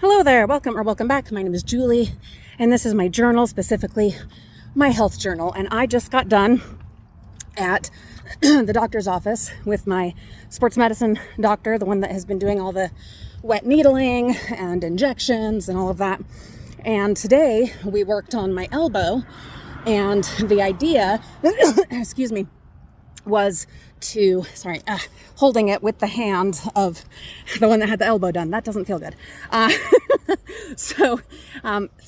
Hello there, welcome back. My name is Julie, and this is my journal, specifically my health journal. And I just got done at the doctor's office with my sports medicine doctor, the one that has been doing all the wet needling and injections and all of that. And today we worked on my elbow, and the idea, excuse me, was to, holding it with the hand of the one that had the elbow done. That doesn't feel good.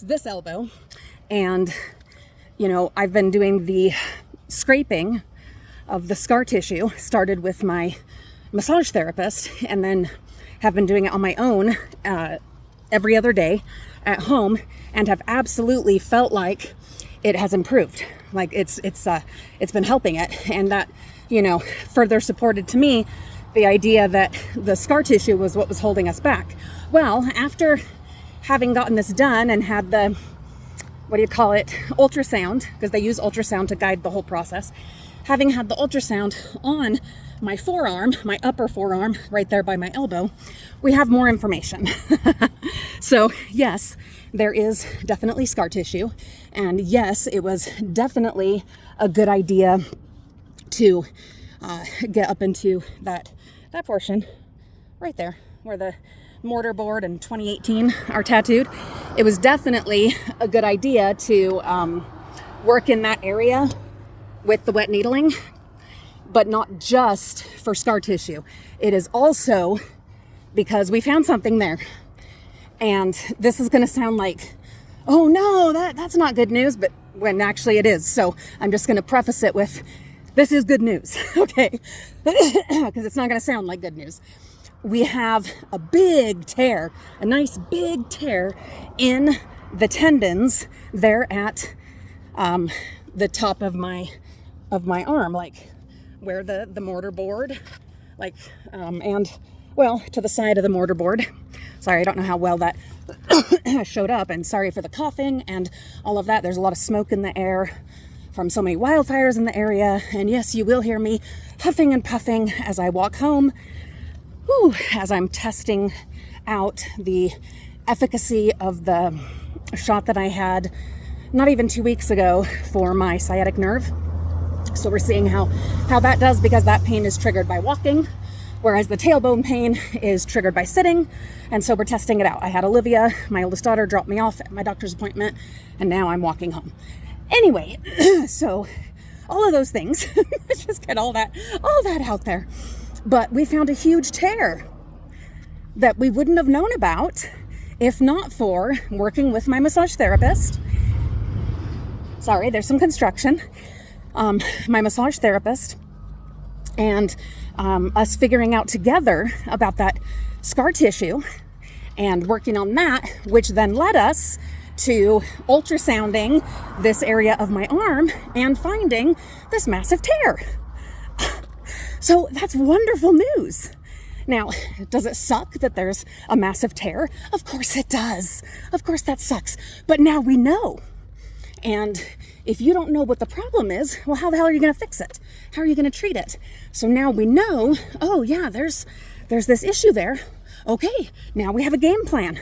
This elbow, and, I've been doing the scraping of the scar tissue, started with my massage therapist, and then have been doing it on my own every other day at home, and have absolutely felt like it has improved. Like it's been helping it, and that, further supported to me the idea that the scar tissue was what was holding us back. Well, after having gotten this done and had the, ultrasound, because they use ultrasound to guide the whole process, having had the ultrasound on my forearm, my upper forearm, right there by my elbow, we have more information. So yes, there is definitely scar tissue, and yes, it was definitely a good idea to get up into that portion right there where the mortar board and 2018 are tattooed. It was definitely a good idea to work in that area with the wet needling, but not just for scar tissue. It is also because we found something there. And this is going to sound like, oh no, that's not good news, but when actually it is. So I'm just going to preface it with, this is good news, okay? Because it's not going to sound like good news. We have a big tear, a nice big tear in the tendons there at the top of my arm, like where the mortar board, to the side of the mortar board. Sorry, I don't know how well that showed up, and sorry for the coughing and all of that. There's a lot of smoke in the air from so many wildfires in the area, and yes, you will hear me huffing and puffing as I walk home, as I'm testing out the efficacy of the shot that I had not even 2 weeks ago for my sciatic nerve. So we're seeing how that does, because that pain is triggered by walking, whereas the tailbone pain is triggered by sitting. And so we're testing it out. I had Olivia, my oldest daughter, drop me off at my doctor's appointment, and now I'm walking home. Anyway, so all of those things, let's just get all that out there. But we found a huge tear that we wouldn't have known about if not for working with my massage therapist. Sorry, there's some construction. My massage therapist, and us figuring out together about that scar tissue and working on that, which then led us to ultrasounding this area of my arm and finding this massive tear. So that's wonderful news. Now, does it suck that there's a massive tear? Of course it does. Of course that sucks. But now we know. And if you don't know what the problem is, well, how the hell are you going to fix it? How are you going to treat it? So now we know, oh yeah, there's this issue there. Okay, now we have a game plan.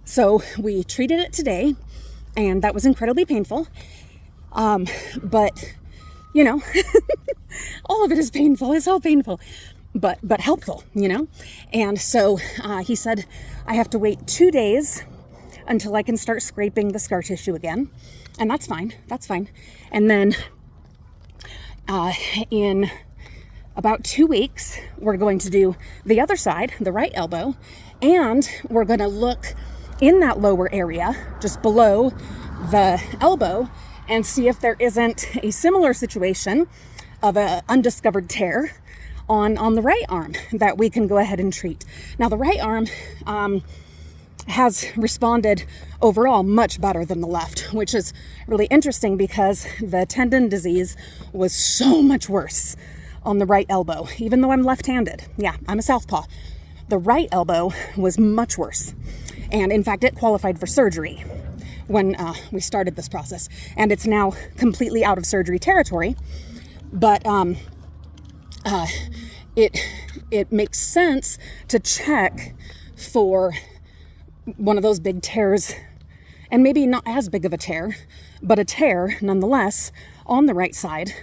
So we treated it today, and that was incredibly painful. But all of it is painful. It's all painful, but helpful, And so he said I have to wait 2 days until I can start scraping the scar tissue again. And that's fine. And then in about 2 weeks, we're going to do the other side, the right elbow, and we're going to look in that lower area, just below the elbow, and see if there isn't a similar situation of an undiscovered tear on the right arm that we can go ahead and treat. Now, the right arm has responded overall much better than the left, which is really interesting because the tendon disease was so much worse on the right elbow, even though I'm left-handed. Yeah, I'm a southpaw. The right elbow was much worse. And in fact, it qualified for surgery when we started this process. And it's now completely out of surgery territory. But it makes sense to check for one of those big tears, and maybe not as big of a tear, but a tear nonetheless on the right side,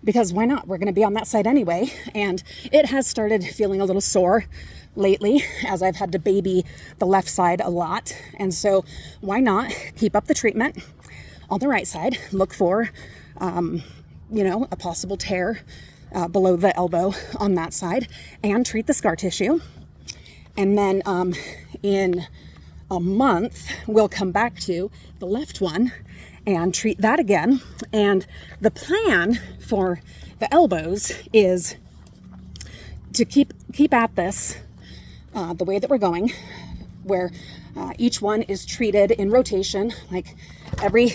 because why not? We're going to be on that side anyway. And it has started feeling a little sore lately as I've had to baby the left side a lot. And so why not keep up the treatment on the right side, look for, a possible tear below the elbow on that side, and treat the scar tissue. And then in a month, we'll come back to the left one and treat that again. And the plan for the elbows is to keep at this the way that we're going, where each one is treated in rotation, like every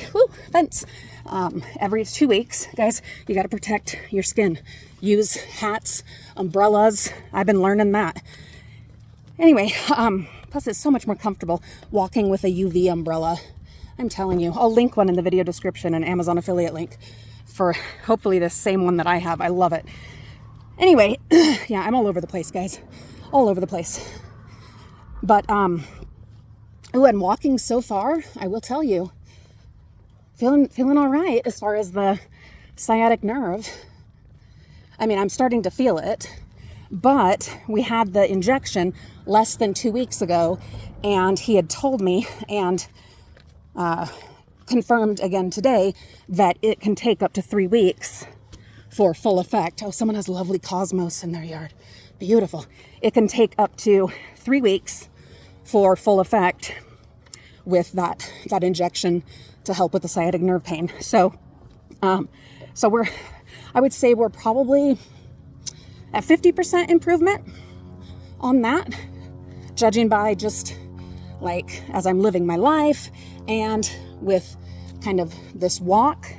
2 weeks. Guys, you got to protect your skin. Use hats, umbrellas. I've been learning that. Anyway, plus it's so much more comfortable walking with a UV umbrella. I'm telling you, I'll link one in the video description, an Amazon affiliate link for hopefully the same one that I have. I love it. Anyway, yeah, I'm all over the place, guys. All over the place. But, and walking so far, I will tell you, feeling all right as far as the sciatic nerve. I mean, I'm starting to feel it, but we had the injection less than 2 weeks ago, and he had told me and confirmed again today that it can take up to 3 weeks for full effect. Oh, someone has lovely cosmos in their yard. Beautiful. It can take up to 3 weeks for full effect with that injection to help with the sciatic nerve pain. So I would say we're probably at 50% improvement on that, judging by just like as I'm living my life and with kind of this walk.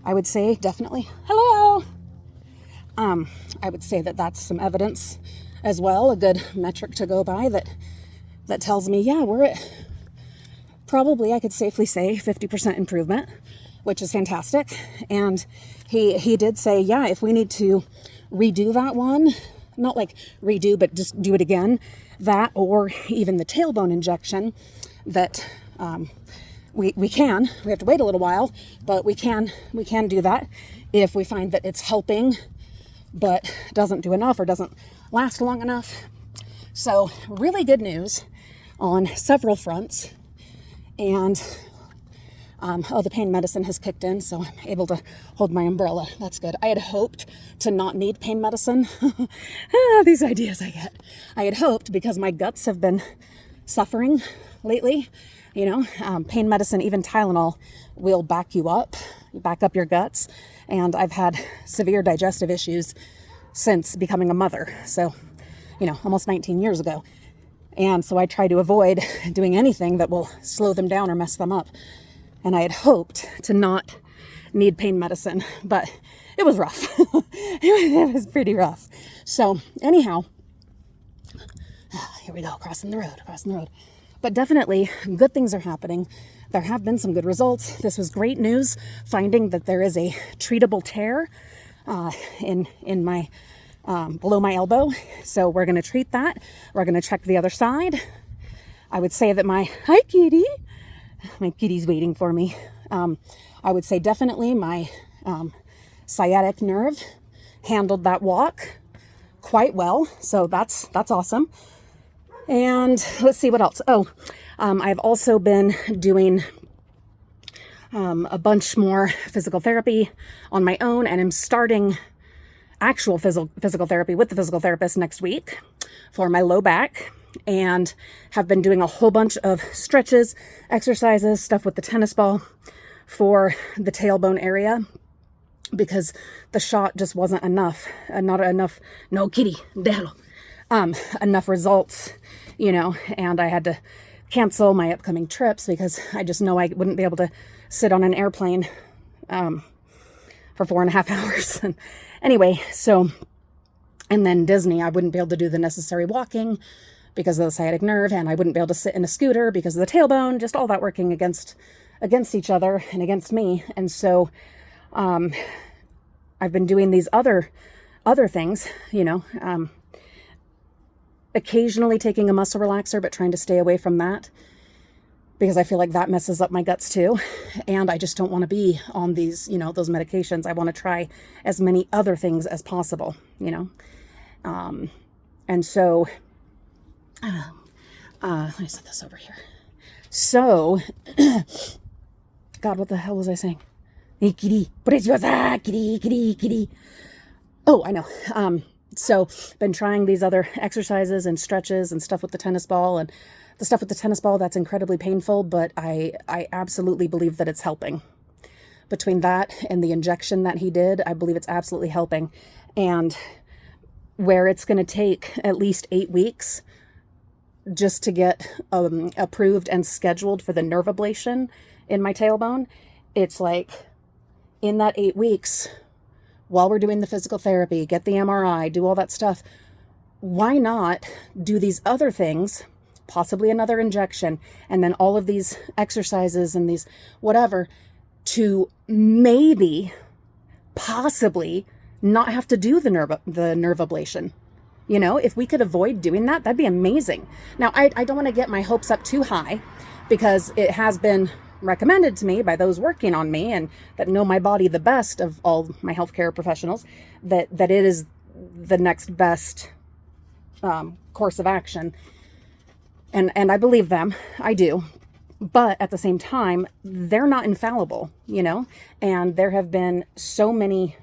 I would say definitely, hello. I would say that that's some evidence as well, a good metric to go by that tells me, yeah, we're at probably, I could safely say 50% improvement, which is fantastic. And he did say, yeah, if we need to redo that one, not like redo, but just do it again, that, or even the tailbone injection, that we have to wait a little while, but we can do that if we find that it's helping but doesn't do enough or doesn't last long enough. So really good news on several fronts. And the pain medicine has kicked in, so I'm able to hold my umbrella. That's good. I had hoped to not need pain medicine. These ideas I get. I had hoped, because my guts have been suffering lately, pain medicine, even Tylenol, will back up your guts. And I've had severe digestive issues since becoming a mother. So, almost 19 years ago. And so I try to avoid doing anything that will slow them down or mess them up. And I had hoped to not need pain medicine, but it was rough. It was pretty rough. So anyhow, here we go, crossing the road. But definitely good things are happening. There have been some good results. This was great news, finding that there is a treatable tear in my below my elbow. So we're going to treat that. We're going to check the other side. I would say that hi kitty, my kitty's waiting for me. I would say definitely my sciatic nerve handled that walk quite well. So that's awesome. And let's see what else. I've also been doing a bunch more physical therapy on my own, and I'm starting actual physical therapy with the physical therapist next week for my low back, and have been doing a whole bunch of stretches, exercises, stuff with the tennis ball for the tailbone area, because the shot just wasn't enough. Not enough. No, kitty, déjalo. Enough results, and I had to cancel my upcoming trips because I just know I wouldn't be able to sit on an airplane for 4.5 hours. And anyway, so, and then Disney, I wouldn't be able to do the necessary walking because of the sciatic nerve, and I wouldn't be able to sit in a scooter because of the tailbone, just all that working against each other and against me. And so I've been doing these other things, occasionally taking a muscle relaxer, but trying to stay away from that because I feel like that messes up my guts too. And I just don't want to be on these, you know, those medications. I want to try as many other things as possible, you know? And so, let me set this over here. So, God, what the hell was I saying? Oh, I know. So been trying these other exercises and stretches and stuff with the tennis ball, and the stuff with the tennis ball, that's incredibly painful, but I absolutely believe that it's helping. Between that and the injection that he did, I believe it's absolutely helping. And where it's going to take at least 8 weeks just to get approved and scheduled for the nerve ablation in my tailbone, it's like in that 8 weeks, while we're doing the physical therapy, get the MRI, do all that stuff, why not do these other things, possibly another injection, and then all of these exercises and these whatever, to maybe, possibly, not have to do the nerve ablation. You know, if we could avoid doing that, that'd be amazing. Now, I don't want to get my hopes up too high, because it has been recommended to me by those working on me and that know my body the best of all my healthcare professionals, that it is the next best course of action. And I believe them. I do. But at the same time, they're not infallible, you know? And there have been so many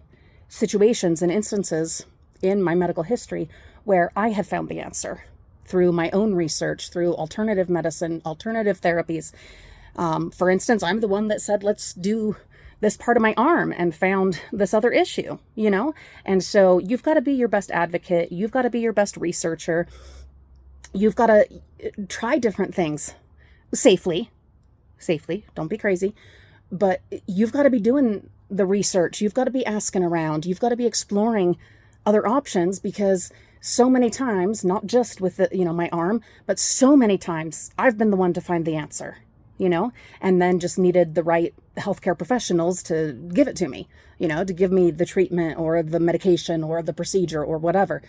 situations and instances in my medical history where I have found the answer through my own research, through alternative medicine, alternative therapies. For instance, I'm the one that said, let's do this part of my arm, and found this other issue, you know? And so you've got to be your best advocate. You've got to be your best researcher. You've got to try different things safely, don't be crazy, but you've got to be doing the research. You've got to be asking around. You've got to be exploring other options, because so many times, not just with the, you know, my arm, but so many times I've been the one to find the answer, you know, and then just needed the right healthcare professionals to give it to me, you know, to give me the treatment or the medication or the procedure or whatever.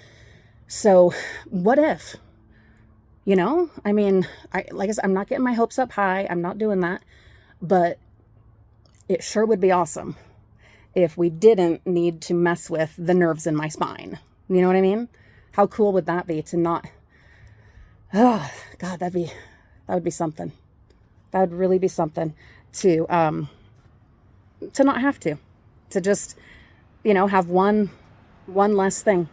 So what if, you know, I mean, like I said, I'm not getting my hopes up high. I'm not doing that, but it sure would be awesome if we didn't need to mess with the nerves in my spine. You know what I mean? How cool would that be to not, oh God, that would be something. That would really be something to not have to just, you know, have one less thing,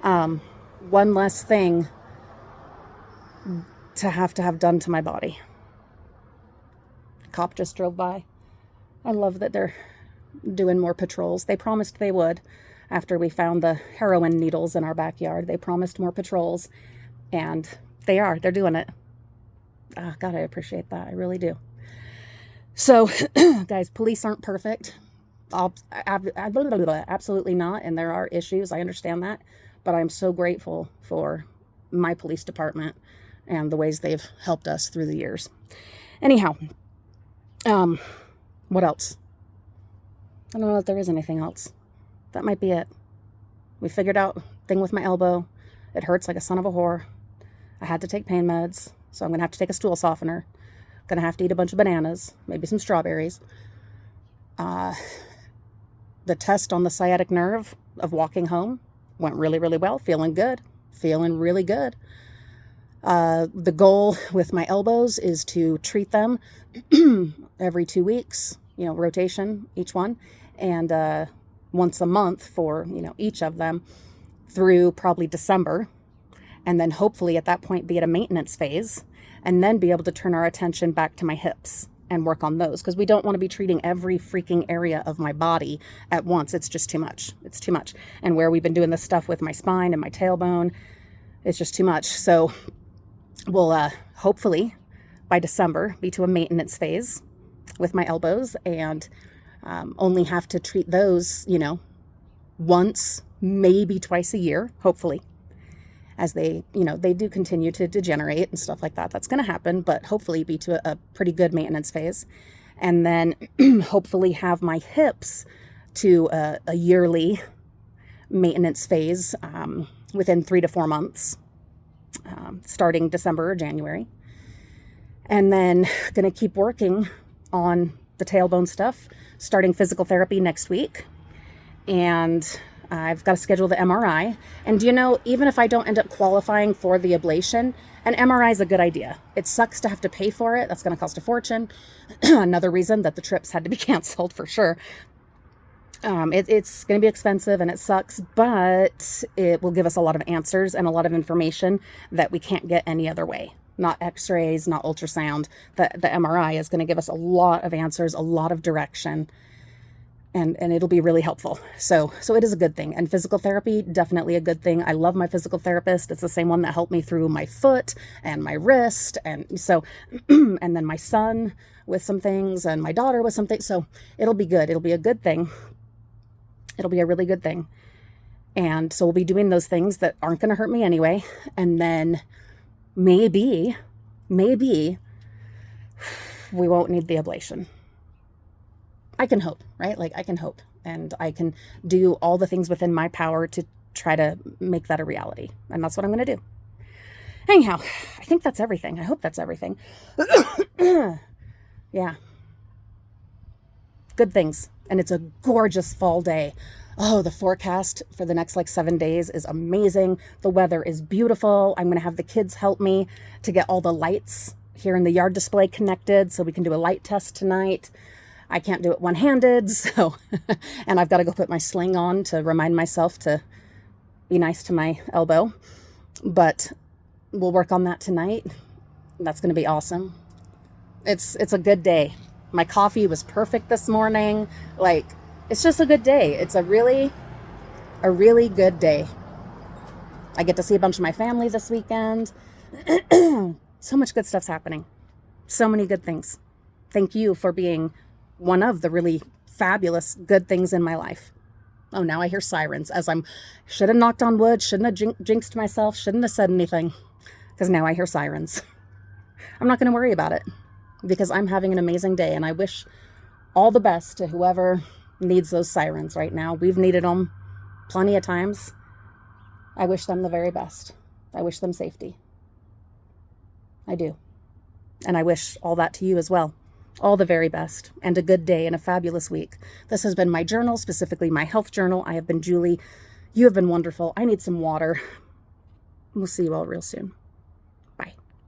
one less thing to have done to my body. Cop just drove by. I love that they're doing more patrols. They promised they would after we found the heroin needles in our backyard. They promised more patrols, and they're doing it. Oh, God, I appreciate that. I really do. So, guys, police aren't perfect. Absolutely not. And there are issues. I understand that. But I'm so grateful for my police department and the ways they've helped us through the years. Anyhow, what else? I don't know if there is anything else. That might be it. We figured out thing with my elbow. It hurts like a son of a whore. I had to take pain meds, so I'm going to have to take a stool softener. Going to have to eat a bunch of bananas, maybe some strawberries. The test on the sciatic nerve of walking home went really, really well. Feeling good. Feeling really good. The goal with my elbows is to treat them every 2 weeks, you know, rotation, each one, and once a month for, you know, each of them through probably December. And then hopefully at that point be at a maintenance phase, and then be able to turn our attention back to my hips and work on those, because we don't want to be treating every freaking area of my body at once. It's just too much. It's too much. And where we've been doing this stuff with my spine and my tailbone, it's just too much. So we'll hopefully by December be to a maintenance phase with my elbows, and only have to treat those, you know, once, maybe twice a year, hopefully, as they, you know, they do continue to degenerate and stuff like that. That's going to happen, but hopefully be to a pretty good maintenance phase. And then hopefully have my hips to a yearly maintenance phase within 3 to 4 months. starting December or January. And then going to keep working on the tailbone stuff, starting physical therapy next week. And I've got to schedule the MRI. And do you know, even if I don't end up qualifying for the ablation, an MRI is a good idea. It sucks to have to pay for it. That's going to cost a fortune. Another reason that the trips had to be canceled for sure. It's going to be expensive and it sucks, but it will give us a lot of answers and a lot of information that we can't get any other way. Not x-rays, not ultrasound. The MRI is going to give us a lot of answers, a lot of direction, and it'll be really helpful. So it is a good thing. And physical therapy, definitely a good thing. I love my physical therapist. It's the same one that helped me through my foot and my wrist. And so, and then my son with some things and my daughter with some things. So it'll be good. It'll be a good thing. It'll be a really good thing. And so we'll be doing those things that aren't going to hurt me anyway. And then maybe we won't need the ablation. I can hope, right? Like I can hope, and I can do all the things within my power to try to make that a reality. And that's what I'm going to do. Anyhow, I think that's everything. I hope that's everything. Yeah. Good things. And it's a gorgeous fall day. Oh, the forecast for the next 7 days is amazing. The weather is beautiful. I'm going to have the kids help me to get all the lights here in the yard display connected so we can do a light test tonight. I can't do it one-handed, so, and I've got to go put my sling on to remind myself to be nice to my elbow. But we'll work on that tonight. That's going to be awesome. It's a good day. My coffee was perfect this morning. It's just a good day. It's a really good day. I get to see a bunch of my family this weekend. So much good stuff's happening. So many good things. Thank you for being one of the really fabulous good things in my life. Oh, now I hear sirens as should have knocked on wood, shouldn't have jinxed myself, shouldn't have said anything, because now I hear sirens. I'm not going to worry about it because I'm having an amazing day, and I wish all the best to whoever needs those sirens right now. We've needed them plenty of times. I wish them the very best. I wish them safety. I do. And I wish all that to you as well. All the very best, and a good day and a fabulous week. This has been my journal, specifically my health journal. I have been Julie. You have been wonderful. I need some water. We'll see you all real soon.